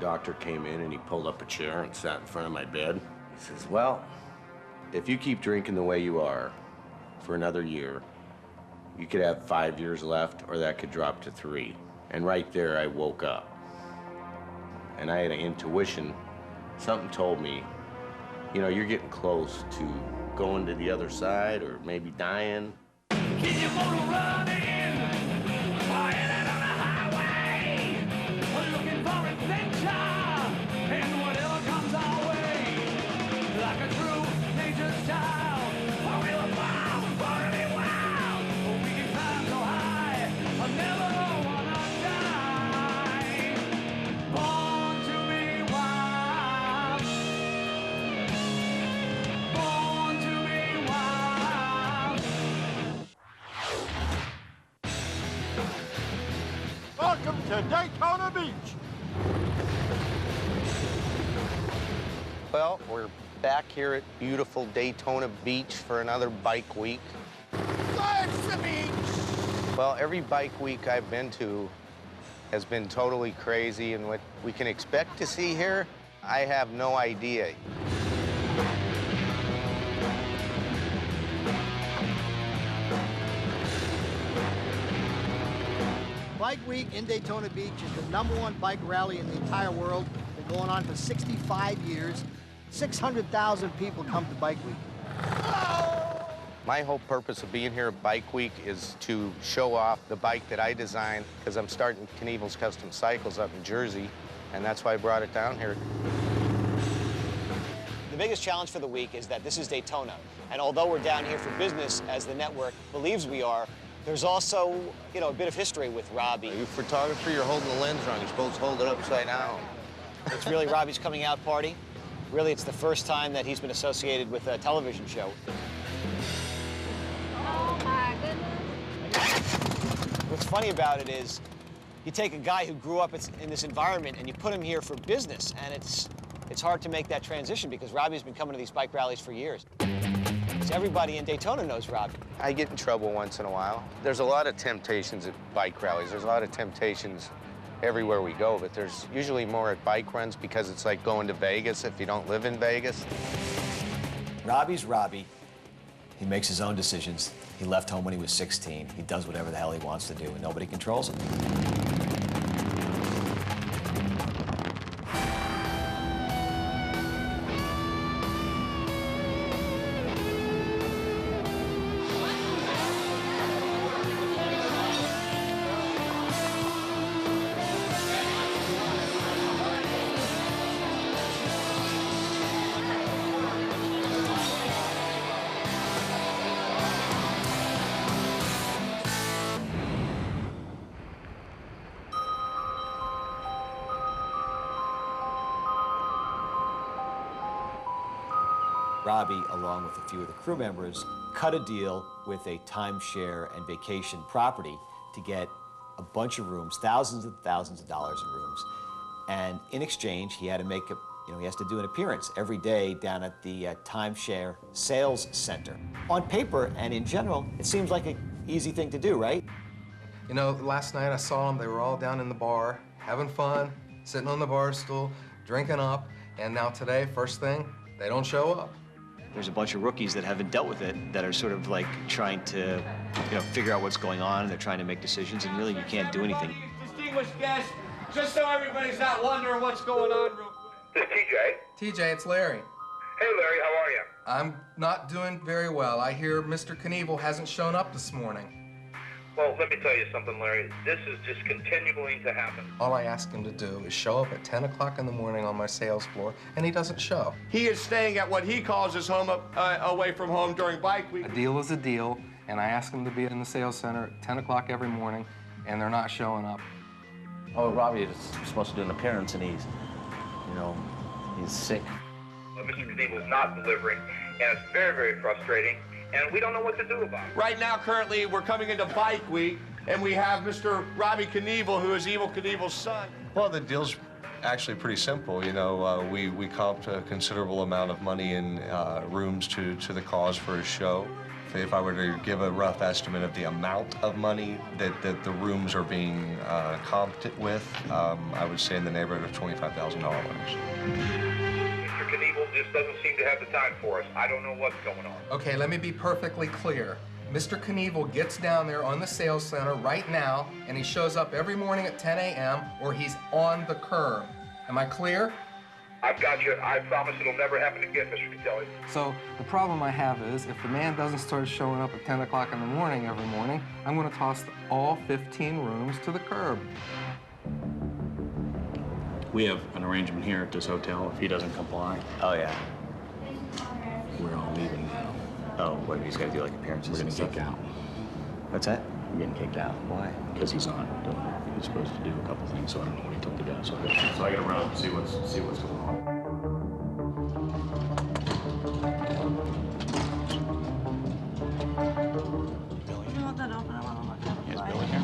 doctor came in and he pulled up a chair and sat in front of my bed. He says, well, if you keep drinking the way you are for another year, you could have 5 years left, or that could drop to 3. And right there, I woke up. And I had an intuition. Something told me, you know, you're getting close to going to the other side or maybe dying. Keep your motor running, flying out on the highway, looking for adventure, and whatever comes our way, like a true nature's child, for we were born to be wild, we can climb so high, I'll never wanna die, born to be wild, born to be wild. Welcome to Daytona Beach. Well, we're back here at beautiful Daytona Beach for another bike week. Let's the beach. Well, every bike week I've been to has been totally crazy, and what we can expect to see here, I have no idea. Bike Week in Daytona Beach is the #1 bike rally in the entire world. Been going on for 65 years. 600,000 people come to Bike Week. My whole purpose of being here at Bike Week is to show off the bike that I designed, because I'm starting R.knievels Custom Cycles up in Jersey, and that's why I brought it down here. The biggest challenge for the week is that this is Daytona, and although we're down here for business, as the network believes we are, there's also, you know, a bit of history with Robbie. You photographer, you're holding the lens wrong. You're supposed to hold it upside down. It's really Robbie's coming out party. Really, it's the first time that he's been associated with a television show. Oh, my goodness. What's funny about it is you take a guy who grew up in this environment and you put him here for business, and it's hard to make that transition because Robbie's been coming to these bike rallies for years. So everybody in Daytona knows Robbie. I get in trouble once in a while. There's a lot of temptations at bike rallies. There's a lot of temptations everywhere we go, but there's usually more at bike runs because it's like going to Vegas if you don't live in Vegas. Robbie's Robbie. He makes his own decisions. He left home when he was 16. He does whatever the hell he wants to do, and nobody controls him. Robbie, along with a few of the crew members, cut a deal with a timeshare and vacation property to get a bunch of rooms, thousands and thousands of dollars in rooms. And in exchange, he had to make he has to do an appearance every day down at the timeshare sales center. On paper and in general, it seems like an easy thing to do, right? You know, last night I saw them. They were all down in the bar, having fun, sitting on the bar stool, drinking up. And now today, first thing, they don't show up. There's a bunch of rookies that haven't dealt with it that are sort of like trying to, figure out what's going on, and they're trying to make decisions, and really you can't do anything. Distinguished guests, just so everybody's not wondering what's going on real quick. This is TJ. TJ, it's Larry. Hey, Larry, how are you? I'm not doing very well. I hear Mr. Knievel hasn't shown up this morning. Well, let me tell you something, Larry. This is just continuing to happen. All I ask him to do is show up at 10 o'clock in the morning on my sales floor, and he doesn't show. He is staying at what he calls his home away from home during bike week. A deal is a deal, and I ask him to be in the sales center at 10 o'clock every morning, and they're not showing up. Oh, Robbie is supposed to do an appearance, and he's sick. Mr. Knievel is not delivering, and it's very, very frustrating, and we don't know what to do about it. Right now, currently, we're coming into bike week, and we have Mr. Robbie Knievel, who is Evil Knievel's son. Well, the deal's actually pretty simple. We comped a considerable amount of money in rooms to the cause for his show. if I were to give a rough estimate of the amount of money that the rooms are being comped with, I would say in the neighborhood of $25,000. Mr. Knievel just doesn't seem to have the time for us. I don't know what's going on. Okay, let me be perfectly clear. Mr. Knievel gets down there on the sales center right now, and he shows up every morning at 10 a.m. or he's on the curb. Am I clear? I've got you. I promise it'll never happen again, Mr. Catelli. So the problem I have is if the man doesn't start showing up at 10 o'clock in the morning every morning, I'm going to toss all 15 rooms to the curb. We have an arrangement here at this hotel. If he doesn't comply, Oh, yeah. we're all leaving now. Oh, what, he's got to do like appearances We're and gonna stuff? kick out. What's that? We're getting kicked out. Why? Because he's not doing it. He's supposed to do a couple things, so I don't know what he told the guy. So I gotta run up and see what's going on. You want that open? I want to look at it. Is Billy here?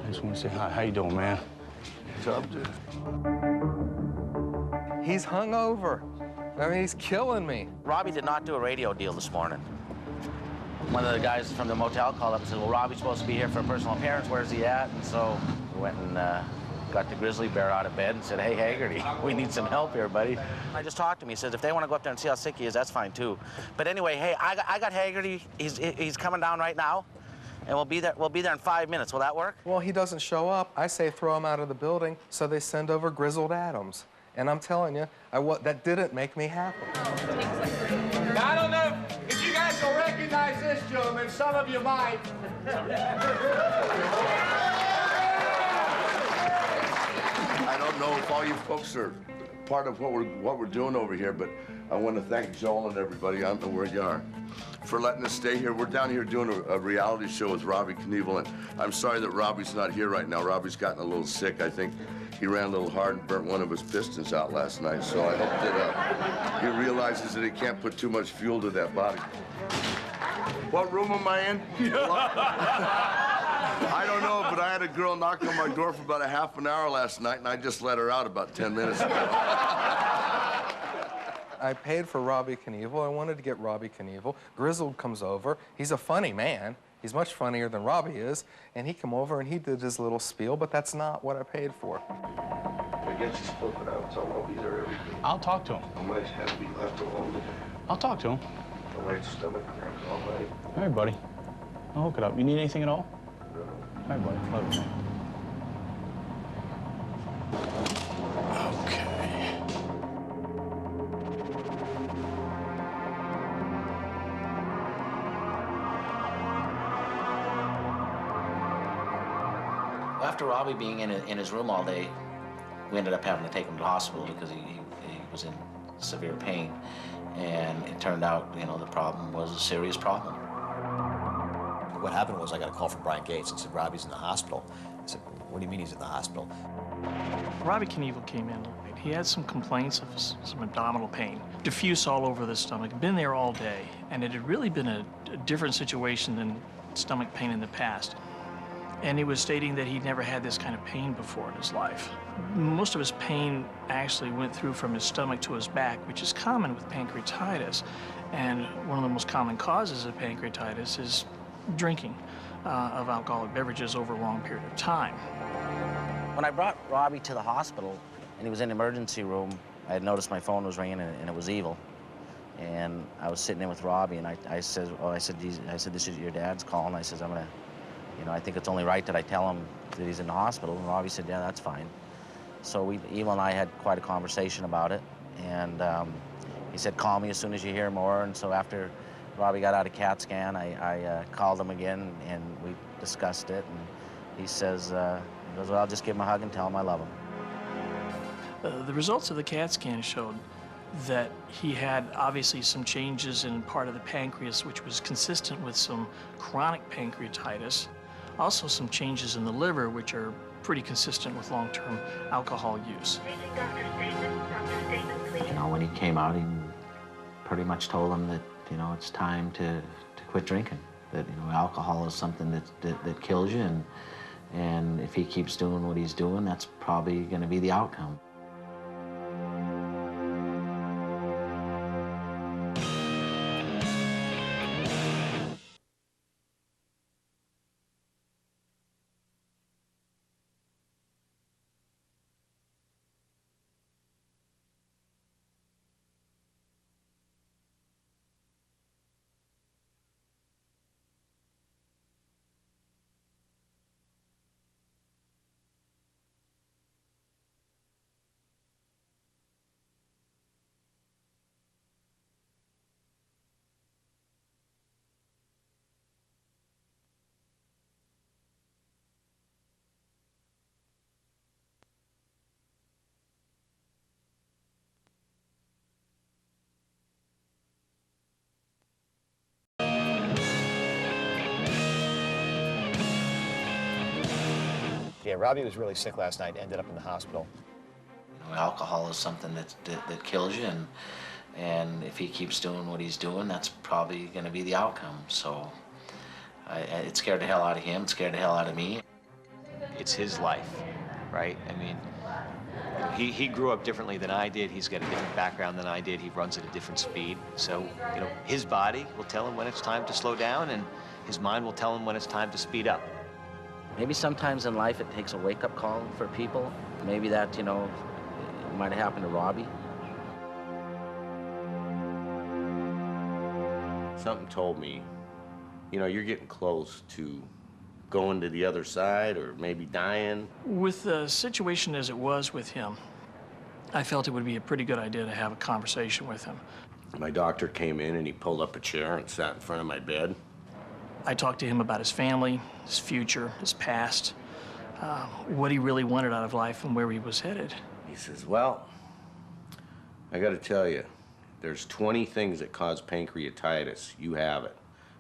I just want to say hi. How you doing, man? What's up, dude? He's hungover. I mean, he's killing me. Robbie did not do a radio deal this morning. One of the guys from the motel called up and said, well, Robbie's supposed to be here for a personal appearance. Where's he at? And so we went and got the grizzly bear out of bed and said, hey, Haggerty, we need some help here, buddy. I just talked to him. He says, if they want to go up there and see how sick he is, that's fine, too. But anyway, hey, I got Haggerty. He's coming down right now, and we'll be there in 5 minutes. Will that work? Well, he doesn't show up. I say throw him out of the building, so they send over Grizzled Adams. And I'm telling you, that didn't make me happy. I don't know if you guys will recognize this gentleman. Some of you might. I don't know if all you folks are part of what we're doing over here, but I want to thank Joel and everybody, I don't know where you are, for letting us stay here. We're down here doing a reality show with Robbie Knievel, and I'm sorry that Robbie's not here right now. Robbie's gotten a little sick. I think he ran a little hard and burnt one of his pistons out last night, so I hope that he realizes that he can't put too much fuel to that body. What room am I in? I don't know, but I had a girl knock on my door for about a half an hour last night, and I just let her out about 10 minutes ago. I paid for Robbie Knievel. I wanted to get Robbie Knievel. Grizzled comes over. He's a funny man. He's much funnier than Robbie is. And he came over and he did his little spiel, but that's not what I paid for. I guess he's flipping out, so I won't be there every day. I'll talk to him. I might have to be left alone today. I'll talk to him. My right stomach cramps all night. All right, buddy. I'll hook it up. You need anything at all? No. All right, buddy. Love you, man. Okay. After Robbie being in his room all day, we ended up having to take him to the hospital because he was in severe pain. And it turned out, the problem was a serious problem. What happened was I got a call from Brian Gates and said, Robbie's in the hospital. I said, what do you mean he's in the hospital? Robbie Knievel came in late. He had some complaints of some abdominal pain, diffuse all over the stomach, been there all day, and it had really been a different situation than stomach pain in the past. And he was stating that he'd never had this kind of pain before in his life. Most of his pain actually went through from his stomach to his back, which is common with pancreatitis. And one of the most common causes of pancreatitis is drinking of alcoholic beverages over a long period of time. When I brought Robbie to the hospital and he was in the emergency room, I had noticed my phone was ringing and it was Evil. And I was sitting in with Robbie and I said, this is your dad's call. And I said, I think it's only right that I tell him that he's in the hospital. And Robbie said, yeah, that's fine. So Evil and I had quite a conversation about it. And he said, call me as soon as you hear more. And so after Robbie got out of CAT scan, I called him again and we discussed it. And he says, he goes, well, I'll just give him a hug and tell him I love him. The results of the CAT scan showed that he had obviously some changes in part of the pancreas, which was consistent with some chronic pancreatitis. Also some changes in the liver, which are pretty consistent with long-term alcohol use. When he came out, he pretty much told him that, it's time to quit drinking. That, alcohol is something that kills you, and if he keeps doing what he's doing, that's probably going to be the outcome. Yeah, Robbie was really sick last night, ended up in the hospital. You know, alcohol is something that kills you, and if he keeps doing what he's doing, that's probably going to be the outcome. So it scared the hell out of him, it scared the hell out of me. It's his life, right? I mean, he grew up differently than I did. He's got a different background than I did. He runs at a different speed. So, you know, his body will tell him when it's time to slow down, and his mind will tell him when it's time to speed up. Maybe sometimes in life it takes a wake-up call for people. Maybe that, you know, it might have happened to Robbie. Something told me, you know, you're getting close to going to the other side or maybe dying. With the situation as it was with him, I felt it would be a pretty good idea to have a conversation with him. My doctor came in and he pulled up a chair and sat in front of my bed. I talked to him about his family, his future, his past, what he really wanted out of life and where he was headed. He says, well, I gotta tell you, there's 20 things that cause pancreatitis. You have it.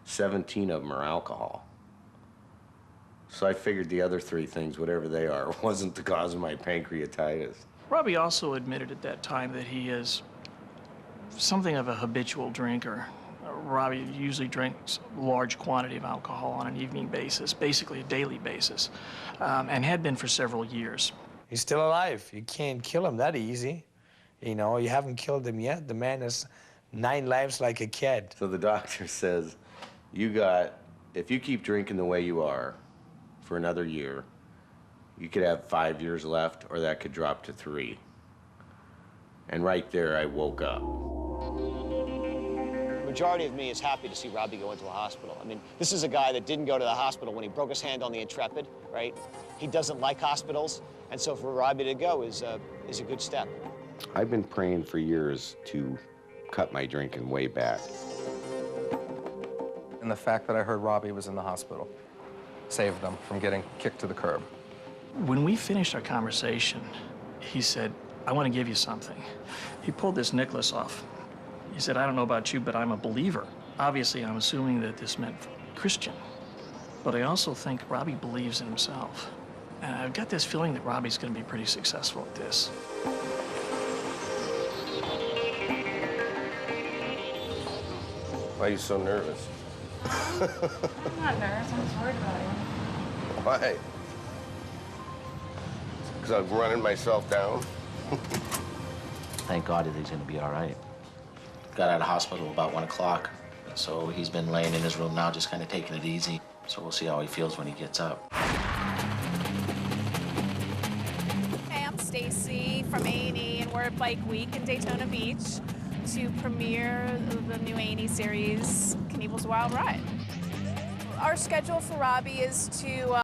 17 of them are alcohol. So I figured the other 3 things, whatever they are, wasn't the cause of my pancreatitis. Robbie also admitted at that time that he is something of a habitual drinker. Robbie usually drinks a large quantity of alcohol on an evening basis, basically a daily basis, and had been for several years. He's still alive. You can't kill him that easy. You know, you haven't killed him yet. The man has 9 lives like a kid. So the doctor says, if you keep drinking the way you are for another year, you could have 5 years left, or that could drop to 3. And right there, I woke up. The majority of me is happy to see Robbie go into a hospital. I mean, this is a guy that didn't go to the hospital when he broke his hand on the Intrepid, right? He doesn't like hospitals, and so for Robbie to go is a good step. I've been praying for years to cut my drinking way back. And the fact that I heard Robbie was in the hospital saved them from getting kicked to the curb. When we finished our conversation, he said, I want to give you something. He pulled this necklace off. He said, I don't know about you, but I'm a believer. Obviously, I'm assuming that this meant Christian. But I also think Robbie believes in himself. And I've got this feeling that Robbie's going to be pretty successful at this. Why are you so nervous? I'm not nervous. I'm just worried about you. Why? Because I'm running myself down? Thank God that he's going to be all right. Got out of hospital about 1 o'clock, so he's been laying in his room now, just kind of taking it easy. So we'll see how he feels when he gets up. Hey, I'm Stacy from A&E, and we're at Bike Week in Daytona Beach to premiere the new A&E series, Knievel's Wild Ride. Our schedule for Robbie is to